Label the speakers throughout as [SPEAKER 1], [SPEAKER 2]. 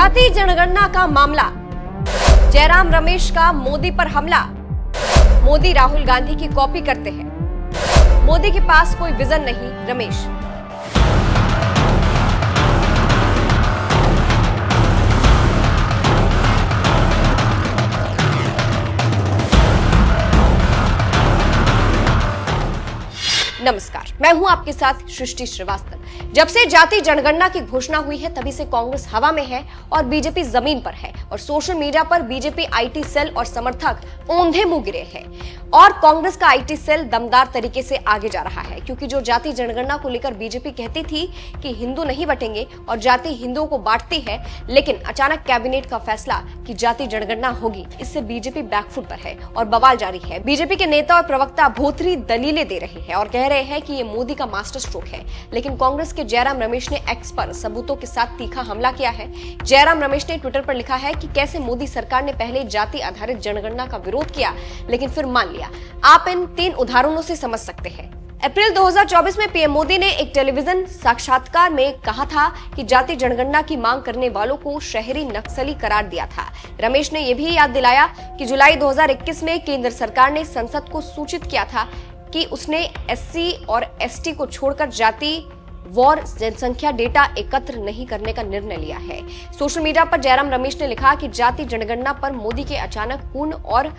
[SPEAKER 1] जाति जनगणना का मामला, जयराम रमेश का मोदी पर हमला। मोदी राहुल गांधी की कॉपी करते हैं। मोदी के पास कोई विजन नहीं, रमेश। नमस्कार, मैं हूं आपके साथ सृष्टि श्रीवास्तव। जब से जाति जनगणना की घोषणा हुई है तभी से कांग्रेस हवा में है और बीजेपी जमीन पर है और सोशल मीडिया पर बीजेपी आईटी सेल और समर्थक औंधे मुंह गिरे हैं और कांग्रेस का आईटी सेल दमदार तरीके से आगे जा रहा है, क्योंकि जो जाति जनगणना को लेकर बीजेपी कहती थी कि हिंदू नहीं बटेंगे और जाति हिंदुओं को बांटती है, लेकिन अचानक कैबिनेट का फैसला कि जाति जनगणना होगी, इससे बीजेपी बैकफुट पर है और बवाल जारी है। बीजेपी के नेता और प्रवक्ता भोथरी दलीलें दे रहे हैं और कह रहे हैं कि ये मोदी का मास्टर स्ट्रोक है, लेकिन कांग्रेस के जयराम रमेश ने एक्स पर सबूतों के साथ तीखा हमला किया है। जयराम रमेश ने ट्विटर पर लिखा है कि कैसे मोदी सरकार ने पहले जाति आधारित जनगणना का विरोध किया, लेकिन फिर मान लिया। आप इन 3 उदाहरणों से समझ सकते हैं। अप्रैल 2024 में पीएम मोदी ने एक टेलीविजन साक्षात्कार में कहा था कि जाति जनगणना की मांग करने वालों को शहरी नक्सली करार दिया था। रमेश ने यह भी याद दिलाया कि जुलाई 2021 में केंद्र सरकार ने संसद को सूचित किया था कि उसने एससी और एसटी को छोड़कर जाति वॉर जनसंख्या डेटा एकत्र नहीं करने का निर्णय लिया है। सोशल मीडिया पर जयराम रमेश ने लिखा कि जाति जनगणना पर मोदी के अचानक पूर्ण और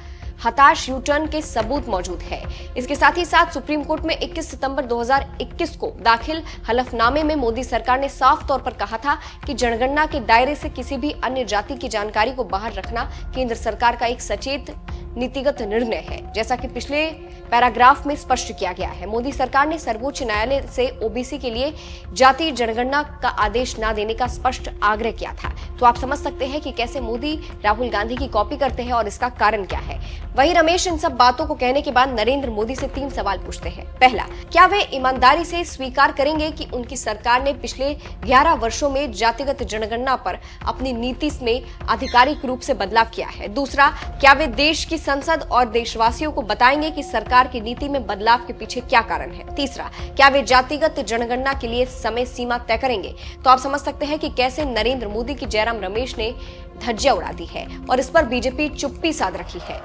[SPEAKER 1] हताश यूटर्न के सबूत मौजूद है। इसके साथ ही साथ सुप्रीम कोर्ट में 21 सितंबर 2021 को दाखिल हलफनामे में मोदी सरकार ने साफ तौर पर कहा था कि जनगणना के दायरे से किसी भी अन्य जाति की जानकारी को बाहर रखना केंद्र सरकार का एक सचेत नीतिगत निर्णय है, जैसा कि पिछले पैराग्राफ में स्पष्ट किया गया है। मोदी सरकार ने सर्वोच्च न्यायालय से ओबीसी के लिए जाति जनगणना का आदेश न देने का स्पष्ट आग्रह किया था। तो आप समझ सकते हैं कि कैसे मोदी राहुल गांधी की कॉपी करते हैं और इसका कारण क्या है। वहीं रमेश इन सब बातों को कहने के बाद नरेंद्र मोदी से 3 सवाल पूछते हैं। पहला, क्या वे ईमानदारी से स्वीकार करेंगे कि उनकी सरकार ने पिछले 11 वर्षों में जातिगत जनगणना पर अपनी नीति में आधिकारिक रूप से बदलाव किया है। दूसरा, क्या वे देश की संसद और देशवासियों को बताएंगे कि सरकार की नीति में बदलाव के पीछे क्या कारण है। तीसरा, क्या वे जातिगत जनगणना के लिए समय सीमा तय करेंगे। तो आप समझ सकते हैं कि कैसे नरेंद्र मोदी की जयराम रमेश ने धज्जियां उड़ा दी है और इस पर बीजेपी चुप्पी साध रखी है।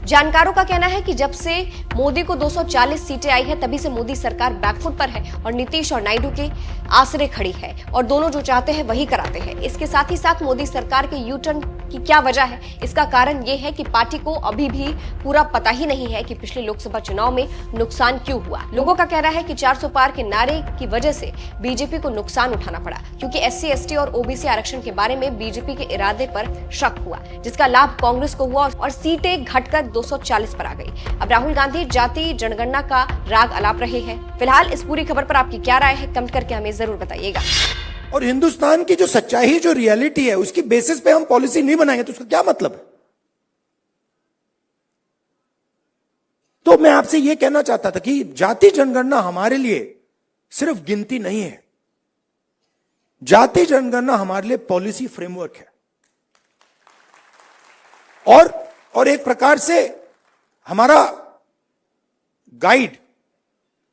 [SPEAKER 1] जानकारों का कहना है कि जब से मोदी को 240 सीटें आई है तभी से मोदी सरकार बैकफुट पर है और नीतीश और नायडू के आसरे खड़ी है और दोनों जो चाहते हैं वही कराते हैं। इसके साथ ही साथ मोदी सरकार के यू टर्न की क्या वजह है, इसका कारण ये है कि पार्टी को अभी भी पूरा पता ही नहीं है कि पिछले लोकसभा चुनाव में नुकसान क्यों हुआ। लोगों का कहना है कि 400 पार के नारे की वजह से बीजेपी को नुकसान उठाना पड़ा, क्योंकि एससी एसटी और ओबीसी आरक्षण के बारे में बीजेपी के इरादे पर शक हुआ, जिसका लाभ कांग्रेस को हुआ और सीटें घटकर 240 पर आ गई। अब राहुल गांधी जाति जनगणना का राग अलाप रहे हैं। फिलहाल इस पूरी खबर पर आपकी क्या राय है, कमेंट करके हमें जरूर बताइएगा।
[SPEAKER 2] और हिंदुस्तान की जो सच्चाई, जो रियलिटी है, उसकी बेसिस पे हम पॉलिसी नहीं बनाएंगे तो उसका क्या मतलब है। तो मैं आपसे यह कहना चाहता था कि जाति जनगणना हमारे लिए सिर्फ गिनती नहीं है, जाति जनगणना हमारे लिए पॉलिसी फ्रेमवर्क है और एक प्रकार से हमारा गाइड,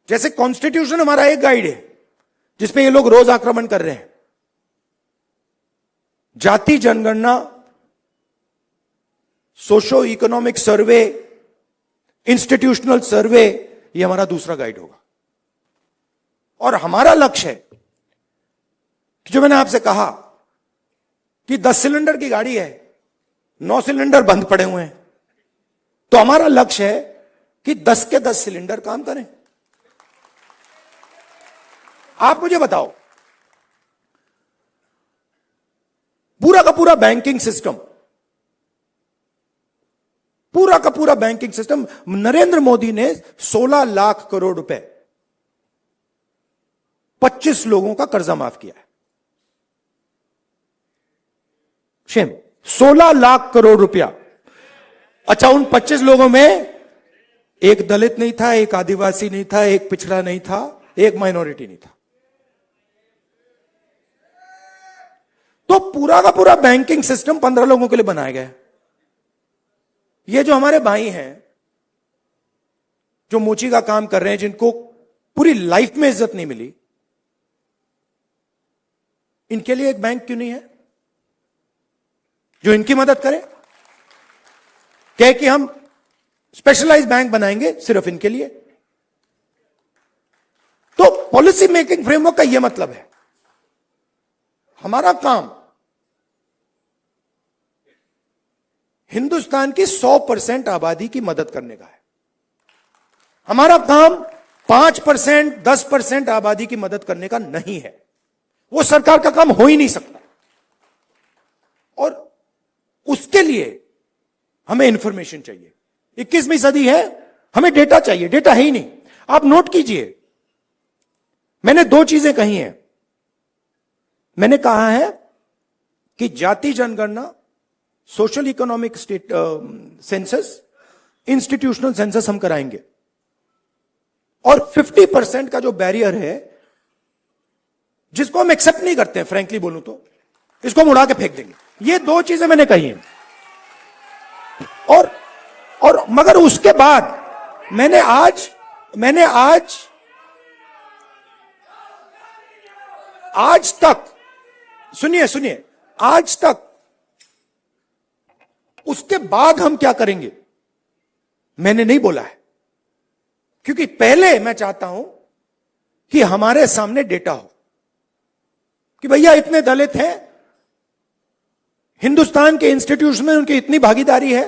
[SPEAKER 2] जैसे कॉन्स्टिट्यूशन हमारा एक गाइड है जिस पे ये लोग रोज आक्रमण कर रहे हैं। जाति जनगणना, सोशो इकोनॉमिक सर्वे, इंस्टीट्यूशनल सर्वे, ये हमारा दूसरा गाइड होगा। और हमारा लक्ष्य है कि जो मैंने आपसे कहा कि 10 सिलेंडर की गाड़ी है, 9 सिलेंडर बंद पड़े हुए हैं, तो हमारा लक्ष्य है कि 10 के 10 सिलेंडर काम करें। आप मुझे बताओ, पूरा का पूरा बैंकिंग सिस्टम, पूरा का पूरा बैंकिंग सिस्टम, नरेंद्र मोदी ने 16 लाख करोड़ रुपए 25 लोगों का कर्जा माफ किया है। शेम, 16 लाख करोड़ रुपया। अच्छा, उन 25 लोगों में एक दलित नहीं था, एक आदिवासी नहीं था, एक पिछड़ा नहीं था, एक माइनॉरिटी नहीं था। तो पूरा का पूरा बैंकिंग सिस्टम 15 लोगों के लिए बनाया गया है। ये जो हमारे भाई हैं जो मोची का काम कर रहे हैं, जिनको पूरी लाइफ में इज्जत नहीं मिली, इनके लिए एक बैंक क्यों नहीं है जो इनकी मदद करे? कहे कि हम स्पेशलाइज्ड बैंक बनाएंगे सिर्फ इनके लिए। तो पॉलिसी मेकिंग फ्रेमवर्क का यह मतलब है, हमारा काम हिंदुस्तान की 100% आबादी की मदद करने का है। हमारा काम 5%, 10% आबादी की मदद करने का नहीं है। वो सरकार का काम हो ही नहीं सकता। और उसके लिए हमें इंफॉर्मेशन चाहिए। 21वीं सदी है, हमें डेटा चाहिए। डेटा है ही नहीं। आप नोट कीजिए, मैंने 2 चीजें कही हैं। मैंने कहा है कि जाति जनगणना, social economic state census, institutional census हम कराएंगे। और 50% का जो बैरियर है, जिसको हम एक्सेप्ट नहीं करते हैं, फ्रैंकली बोलूं तो, इसको हम उड़ा के फेंक देंगे। ये 2 चीजें मैंने कही हैं। और मगर उसके बाद मैंने आज तक, सुनिए, आज तक उसके बाद हम क्या करेंगे मैंने नहीं बोला है। क्योंकि पहले मैं चाहता हूं कि हमारे सामने डेटा हो कि भैया इतने दलित हैं, हिंदुस्तान के इंस्टीट्यूशन में उनकी इतनी भागीदारी है।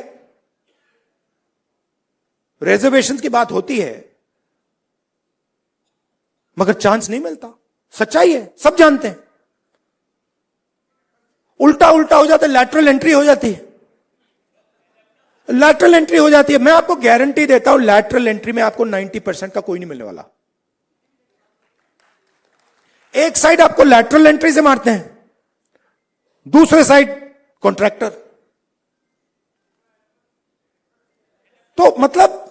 [SPEAKER 2] रिजर्वेशन की बात होती है मगर चांस नहीं मिलता। सच्चाई है, सब जानते हैं। उल्टा हो जाता है, लैटरल एंट्री हो जाती है। लैटरल एंट्री हो जाती है। मैं आपको गारंटी देता हूं, लैटरल एंट्री में आपको 90% का कोई नहीं मिलने वाला। एक साइड आपको लैटरल एंट्री से मारते हैं, दूसरे साइड कॉन्ट्रैक्टर। तो मतलब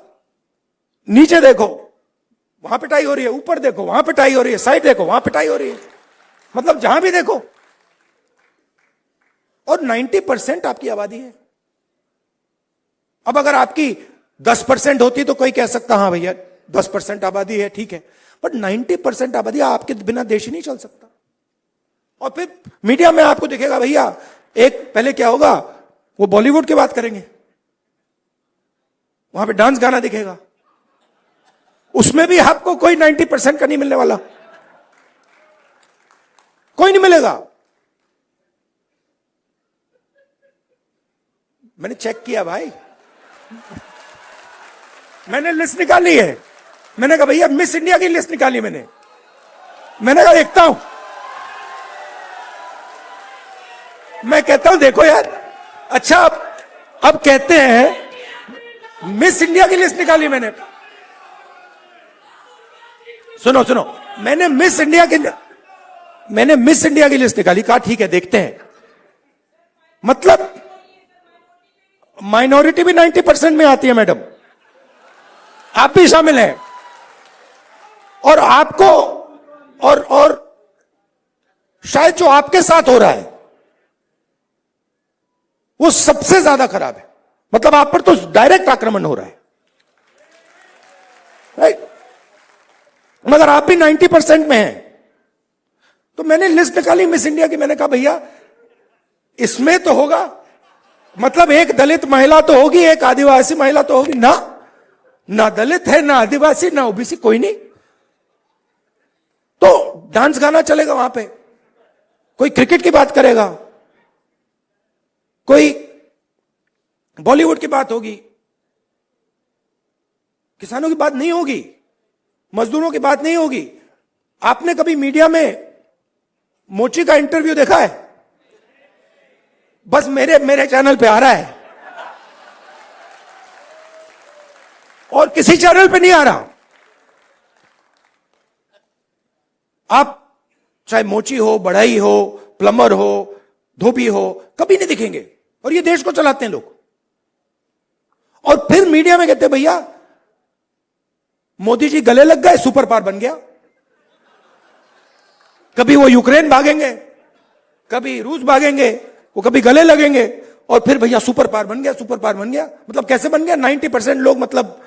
[SPEAKER 2] नीचे देखो वहां पिटाई हो रही है, ऊपर देखो वहां पिटाई हो रही है, साइड देखो वहां पिटाई हो रही है, मतलब जहां भी देखो। और 90% आपकी आबादी है। अब अगर आपकी 10% होती तो कोई कह सकता हां भैया 10% आबादी है, ठीक है। बट 90% आबादी, आपके बिना देश ही नहीं चल सकता। और फिर मीडिया में आपको दिखेगा भैया, एक पहले क्या होगा, वो बॉलीवुड की बात करेंगे, वहां पे डांस गाना दिखेगा, उसमें भी आपको कोई 90% का नहीं मिलने वाला, कोई नहीं मिलेगा। मैंने चेक किया भाई, मैंने लिस्ट निकाली है। मैंने कहा भैया मिस इंडिया की लिस्ट निकाली मैंने कहा देखता हूं। मैं कहता हूं देखो यार, अच्छा अब कहते हैं मिस इंडिया की लिस्ट निकाली मैंने। सुनो, मैंने मिस इंडिया की लिस्ट निकाली। कहा ठीक है देखते हैं। मतलब माइनॉरिटी भी 90% में आती है मैडम, आप भी शामिल हैं। और आपको और शायद जो आपके साथ हो रहा है वो सबसे ज्यादा खराब है। मतलब आप पर तो डायरेक्ट आक्रमण हो रहा है, राइट? मगर आप भी 90% में हैं। तो मैंने लिस्ट निकाली मिस इंडिया की। मैंने कहा भैया इसमें तो होगा, मतलब एक दलित महिला तो होगी, एक आदिवासी महिला तो होगी ना दलित है, ना आदिवासी, ना ओबीसी, कोई नहीं। तो डांस गाना चलेगा वहां पे, कोई क्रिकेट की बात करेगा, कोई बॉलीवुड की बात होगी, किसानों की बात नहीं होगी, मजदूरों की बात नहीं होगी। आपने कभी मीडिया में मोची का इंटरव्यू देखा है? बस मेरे चैनल पे आ रहा है और किसी चैनल पे नहीं आ रहा। आप चाहे मोची हो, बढ़ई हो, प्लम्बर हो, धोबी हो, कभी नहीं दिखेंगे। और ये देश को चलाते हैं लोग। और फिर मीडिया में कहते हैं भैया मोदी जी गले लग गए, सुपर पावर बन गया। कभी वो यूक्रेन भागेंगे, कभी रूस भागेंगे, वो कभी गले लगेंगे, और फिर भैया सुपर पावर बन गया, सुपर पावर बन गया। मतलब कैसे बन गया? 90% लोग मतलब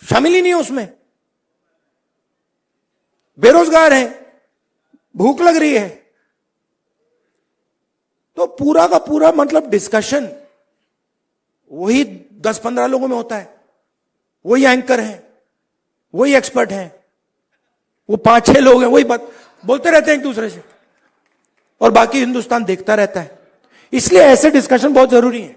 [SPEAKER 2] शामिल ही नहीं है उसमें, बेरोजगार हैं, भूख लग रही है। तो पूरा का पूरा मतलब डिस्कशन वही 10-15 लोगों में होता है, वही एंकर हैं, वही एक्सपर्ट हैं, वो 5-6 लोग हैं, वही बात बोलते रहते हैं एक दूसरे से, और बाकी हिंदुस्तान देखता रहता है। इसलिए ऐसे डिस्कशन बहुत जरूरी है।